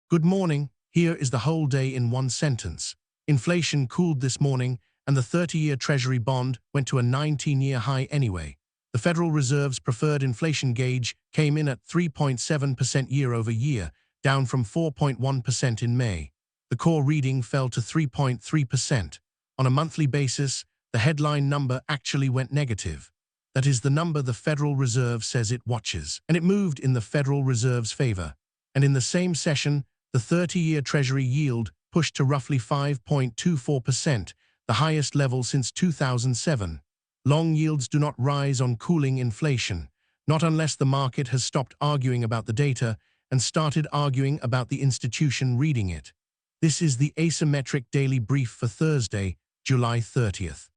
Good morning. Here is the whole day in one sentence. Inflation cooled this morning, and the 30-year Treasury bond went to a 19-year high anyway. The Federal Reserve's preferred inflation gauge came in at 3.7% year-over-year, down from 4.1% in May. The core reading fell to 3.3%. On a monthly basis, the headline number actually went negative. That is the number the Federal Reserve says it watches, and it moved in the Federal Reserve's favor. And in the same session, the 30-year Treasury yield pushed to roughly 5.24%, the highest level since 2007. Long yields do not rise on cooling inflation, not unless the market has stopped arguing about the data and started arguing about the institution reading it. This is the Asymmetric Daily Brief for Thursday, July 30th.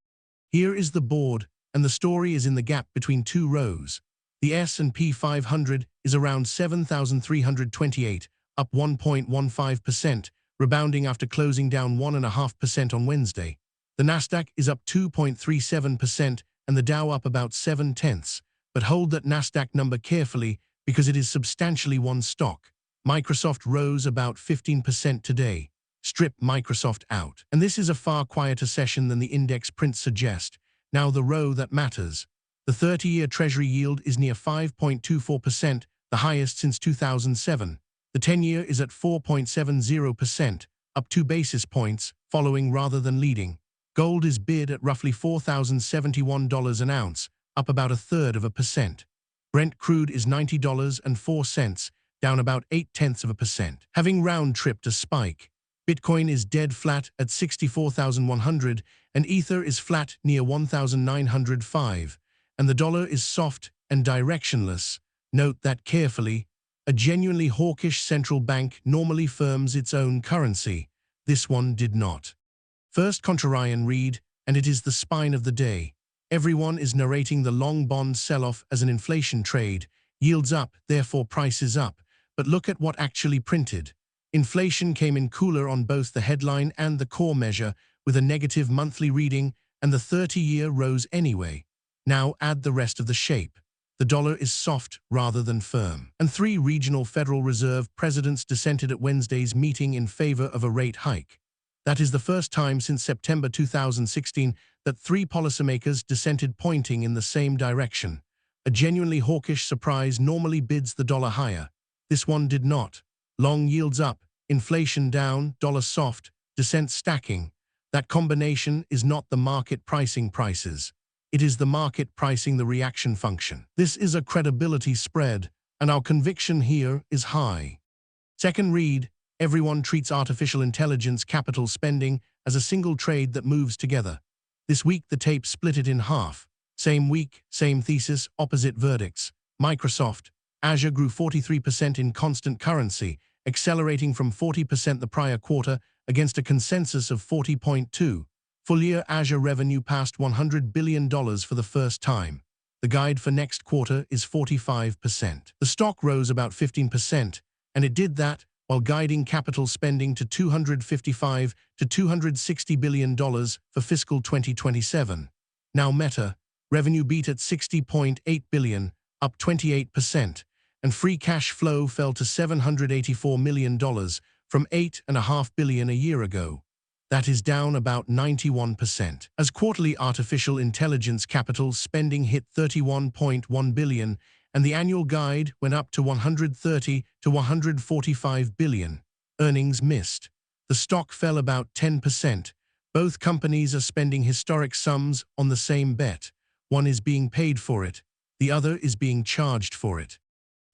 Here is the board, and the story is in the gap between two rows. The S&P 500 is around 7,328, up 1.15%, rebounding after closing down 1.5% on Wednesday. The Nasdaq is up 2.37% and the Dow up about 0.7, but hold that Nasdaq number carefully because it is substantially one stock. Microsoft rose about 15% today. Strip Microsoft out. And this is a far quieter session than the index prints suggest. Now the row that matters. The 30-year Treasury yield is near 5.24%, the highest since 2007. The 10-year is at 4.70%, up 2 basis points, following rather than leading. Gold is bid at roughly $4,071 an ounce, up about 0.33%. Brent crude is $90.04, down about 0.8%. Having round-tripped a spike. Bitcoin is dead flat at 64,100, and Ether is flat near 1,905, and the dollar is soft and directionless. Note that carefully. A genuinely hawkish central bank normally firms its own currency. This one did not. First contrarian read, and it is the spine of the day. Everyone is narrating the long bond sell-off as an inflation trade. Yields up, therefore prices up. But look at what actually printed. Inflation came in cooler on both the headline and the core measure, with a negative monthly reading, and the 30-year rose anyway. Now add the rest of the shape. The dollar is soft rather than firm. And 3 regional Federal Reserve presidents dissented at Wednesday's meeting in favor of a rate hike. That is the first time since September 2016 that 3 policymakers dissented pointing in the same direction. A genuinely hawkish surprise normally bids the dollar higher. This one did not. Long yields up, inflation down, dollar soft, dissent stacking. That combination is not the market pricing prices. It is the market pricing the reaction function. This is a credibility spread, and our conviction here is high. Second read, everyone treats artificial intelligence capital spending as a single trade that moves together. This week the tape split it in half. Same week, same thesis, opposite verdicts. Microsoft, Azure grew 43% in constant currency, accelerating from 40% the prior quarter against a consensus of 40.2%. Full-year Azure revenue passed $100 billion for the first time. The guide for next quarter is 45%. The stock rose about 15%, and it did that while guiding capital spending to $255 to $260 billion for fiscal 2027. Now Meta, revenue beat at $60.8 billion, up 28%, and free cash flow fell to $784 million from $8.5 billion a year ago. That is down about 91%. As quarterly artificial intelligence capital spending hit $31.1 billion, and the annual guide went up to $130 to $145 billion. Earnings missed. The stock fell about 10%. Both companies are spending historic sums on the same bet. One is being paid for it. The other is being charged for it.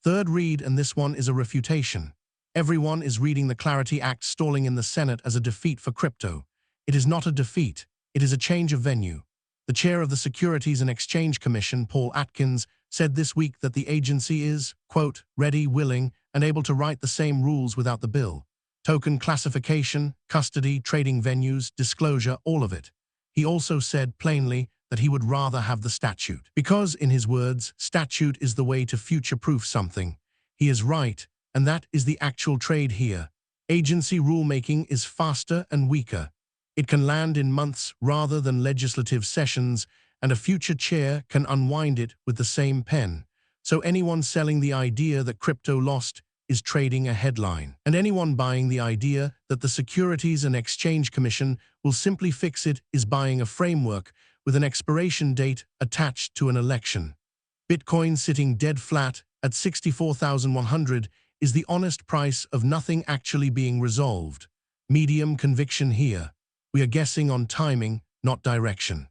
Third read, and this one is a refutation. Everyone is reading the Clarity Act stalling in the Senate as a defeat for crypto. It is not a defeat. It is a change of venue. The chair of the Securities and Exchange Commission, Paul Atkins, said this week that the agency is, quote, ready, willing, and able to write the same rules without the bill. Token classification, custody, trading venues, disclosure, all of it. He also said plainly that he would rather have the statute. Because, in his words, statute is the way to future-proof something. He is right, and that is the actual trade here. Agency rulemaking is faster and weaker. It can land in months rather than legislative sessions, and a future chair can unwind it with the same pen. So anyone selling the idea that crypto lost is trading a headline. And anyone buying the idea that the Securities and Exchange Commission will simply fix it is buying a framework with an expiration date attached to an election. Bitcoin sitting dead flat at 64,100 is the honest price of nothing actually being resolved. Medium conviction here. We are guessing on timing, not direction.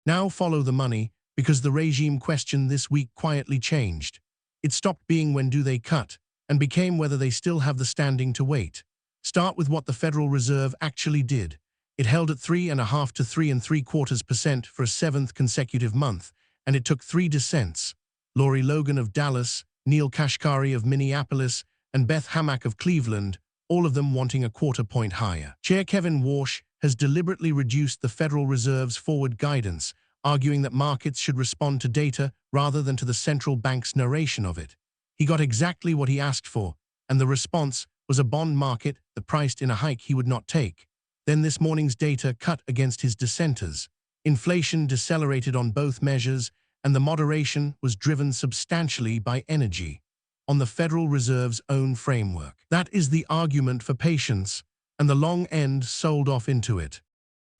Now follow the money, because the regime question this week quietly changed. It stopped being when do they cut, and became whether they still have the standing to wait. Start with what the Federal Reserve actually did. It held at 3.5 to 3.75% for a seventh consecutive month, and it took 3 dissents. Lorie Logan of Dallas, Neel Kashkari of Minneapolis, and Beth Hammack of Cleveland, all of them wanting a quarter point higher. Chair Kevin Warsh has deliberately reduced the Federal Reserve's forward guidance, arguing that markets should respond to data rather than to the central bank's narration of it. He got exactly what he asked for, and the response was a bond market that priced in a hike he would not take. Then this morning's data cut against his dissenters. Inflation decelerated on both measures, and the moderation was driven substantially by energy, on the Federal Reserve's own framework. That is the argument for patience, and the long end sold off into it.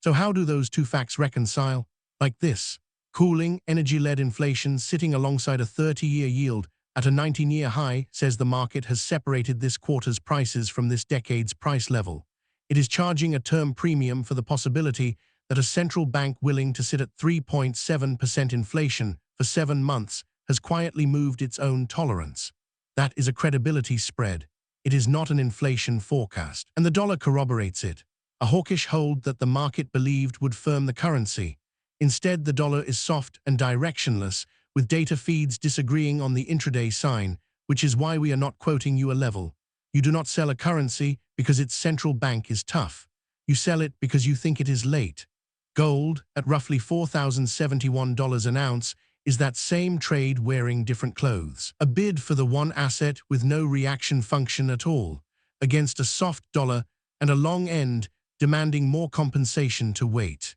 So how do those two facts reconcile? Like this: cooling, energy-led inflation sitting alongside a 30-year yield at a 19-year high says the market has separated this quarter's prices from this decade's price level. It is charging a term premium for the possibility that a central bank willing to sit at 3.7% inflation for 7 months has quietly moved its own tolerance. That is a credibility spread. It is not an inflation forecast. And the dollar corroborates it. A hawkish hold that the market believed would firm the currency. Instead, the dollar is soft and directionless, with data feeds disagreeing on the intraday sign, which is why we are not quoting you a level. You do not sell a currency because its central bank is tough. You sell it because you think it is late. Gold, at roughly $4,071 an ounce, is that same trade wearing different clothes. A bid for the one asset with no reaction function at all, against a soft dollar and a long end demanding more compensation to wait.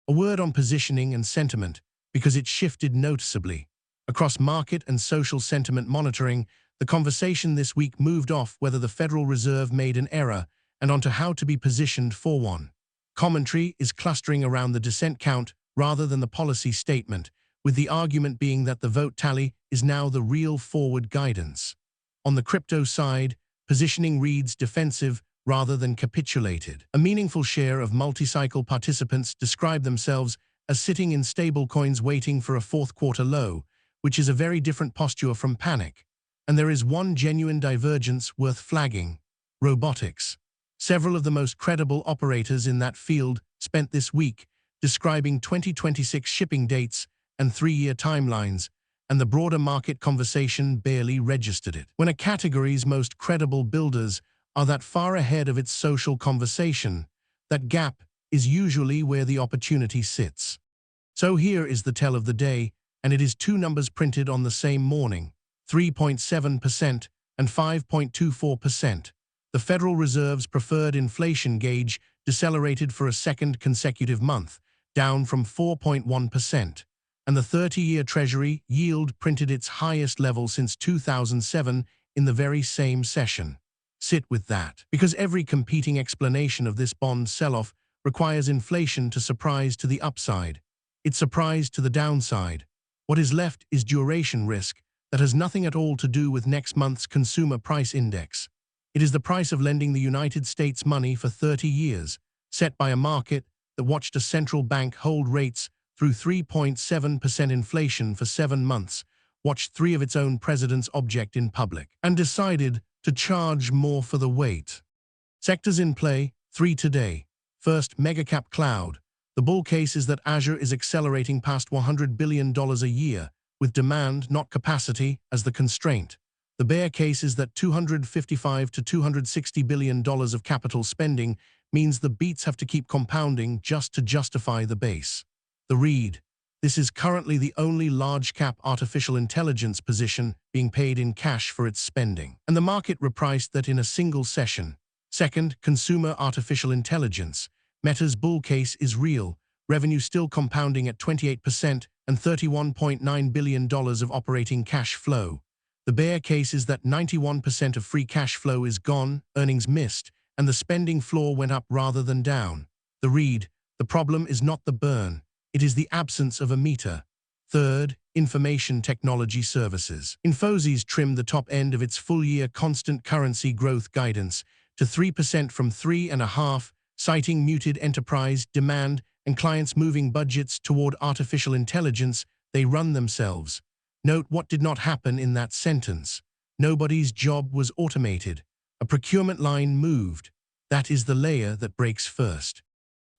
A word on positioning and sentiment, because it shifted noticeably. Across market and social sentiment monitoring, the conversation this week moved off whether the Federal Reserve made an error and onto how to be positioned for one. Commentary is clustering around the dissent count rather than the policy statement, with the argument being that the vote tally is now the real forward guidance. On the crypto side, positioning reads defensive rather than capitulated. A meaningful share of multi-cycle participants describe themselves as sitting in stablecoins waiting for a fourth quarter low, which is a very different posture from panic. And there is one genuine divergence worth flagging: robotics. Several of the most credible operators in that field spent this week describing 2026 shipping dates and 3-year timelines, and the broader market conversation barely registered it. When a category's most credible builders are that far ahead of its social conversation, that gap is usually where the opportunity sits. So here is the tell of the day, and it is two numbers printed on the same morning: 3.7% and 5.24%. The Federal Reserve's preferred inflation gauge decelerated for a second consecutive month, down from 4.1%, and the 30-year Treasury yield printed its highest level since 2007 in the very same session. Sit with that, because every competing explanation of this bond sell-off requires inflation to surprise to the upside. It surprised to the downside. What is left is duration risk that has nothing at all to do with next month's consumer price index. It is the price of lending the United States money for 30 years, set by a market that watched a central bank hold rates through 3.7% inflation for 7 months, watched 3 of its own presidents object in public, and decided to charge more for the wait. Sectors in play, 3 today. First, megacap cloud. The bull case is that Azure is accelerating past $100 billion a year, with demand, not capacity, as the constraint. The bear case is that $255 to $260 billion of capital spending means the beats have to keep compounding just to justify the base. The read: this is currently the only large-cap artificial intelligence position being paid in cash for its spending, and the market repriced that in a single session. Second, consumer artificial intelligence. Meta's bull case is real, revenue still compounding at 28% and $31.9 billion of operating cash flow. The bear case is that 91% of free cash flow is gone, earnings missed, and the spending floor went up rather than down. The read, the problem is not the burn, it is the absence of a meter. Third, information technology services. Infosys trimmed the top end of its full-year constant currency growth guidance to 3% from 3.5%, citing muted enterprise demand and clients moving budgets toward artificial intelligence they run themselves. Note what did not happen in that sentence. Nobody's job was automated. A procurement line moved. That is the layer that breaks first.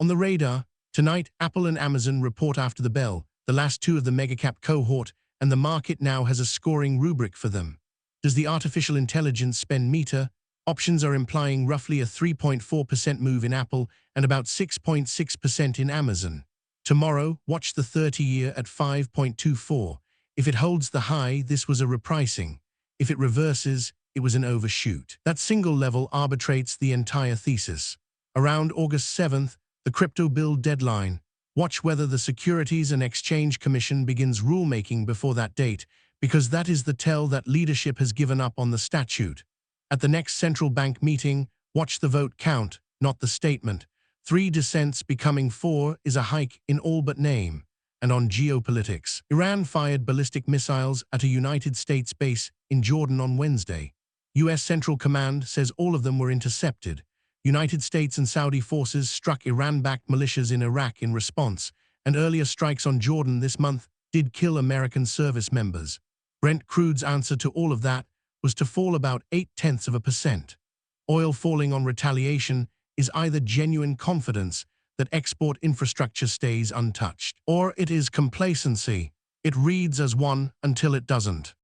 On the radar, tonight Apple and Amazon report after the bell, the last two of the megacap cohort, and the market now has a scoring rubric for them. Does the artificial intelligence spend meter? Options are implying roughly a 3.4% move in Apple and about 6.6% in Amazon. Tomorrow, watch the 30-year at 5.24. If it holds the high, this was a repricing. If it reverses, it was an overshoot. That single level arbitrates the entire thesis. Around August 7th, the crypto bill deadline. Watch whether the Securities and Exchange Commission begins rulemaking before that date, because that is the tell that leadership has given up on the statute. At the next central bank meeting, watch the vote count, not the statement. 3 dissents becoming 4 is a hike in all but name. And on geopolitics, Iran fired ballistic missiles at a United States base in Jordan on Wednesday. U.S. Central Command says all of them were intercepted. United States and Saudi forces struck Iran-backed militias in Iraq in response, and earlier strikes on Jordan this month did kill American service members. Brent crude's answer to all of that was to fall about 0.8%. Oil falling on retaliation is either genuine confidence that export infrastructure stays untouched, or it is complacency. It reads as one until it doesn't.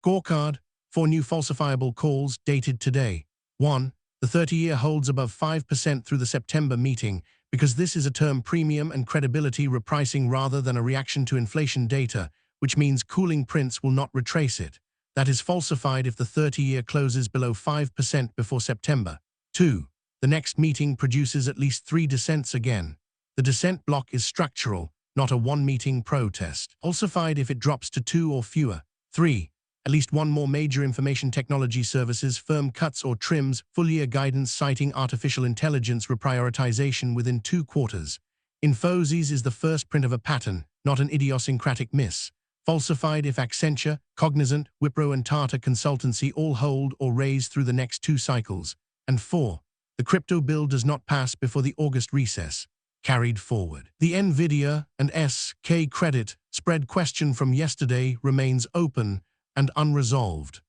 Scorecard, 4 new falsifiable calls dated today. 1. The 30-year holds above 5% through the September meeting because this is a term premium and credibility repricing rather than a reaction to inflation data, which means cooling prints will not retrace it. That is falsified if the 30-year closes below 5% before September. 2. The next meeting produces at least 3 dissents again. The dissent block is structural, not a one-meeting protest. Falsified if it drops to 2 or fewer. 3. At least one more major information technology services firm cuts or trims full-year guidance citing artificial intelligence reprioritization within 2 quarters. Infosys is the first print of a pattern, not an idiosyncratic miss. Falsified if Accenture, Cognizant, Wipro and Tata Consultancy all hold or raise through the next 2 cycles. And 4. The crypto bill does not pass before the August recess. Carried forward. The NVIDIA and SK credit spread question from yesterday remains open and unresolved.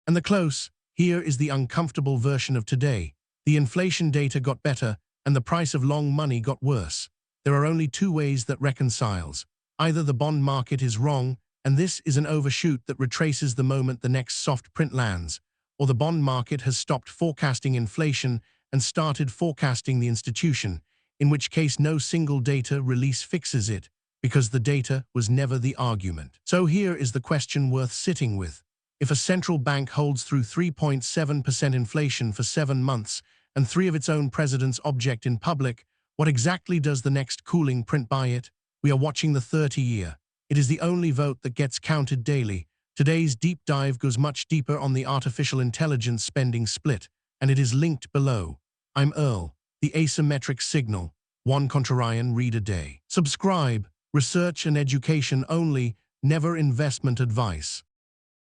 And the close, here is the uncomfortable version of today. The inflation data got better and the price of long money got worse. There are only 2 ways that reconciles. Either the bond market is wrong, and this is an overshoot that retraces the moment the next soft print lands, or the bond market has stopped forecasting inflation and started forecasting the institution, in which case no single data release fixes it, because the data was never the argument. So here is the question worth sitting with. If a central bank holds through 3.7% inflation for 7 months and 3 of its own presidents object in public, what exactly does the next cooling print buy it? We are watching the 30-year. It is the only vote that gets counted daily. Today's deep dive goes much deeper on the artificial intelligence spending split, and it is linked below. I'm Earl, the asymmetric signal, 1 contrarian read a day. Subscribe, research and education only, never investment advice.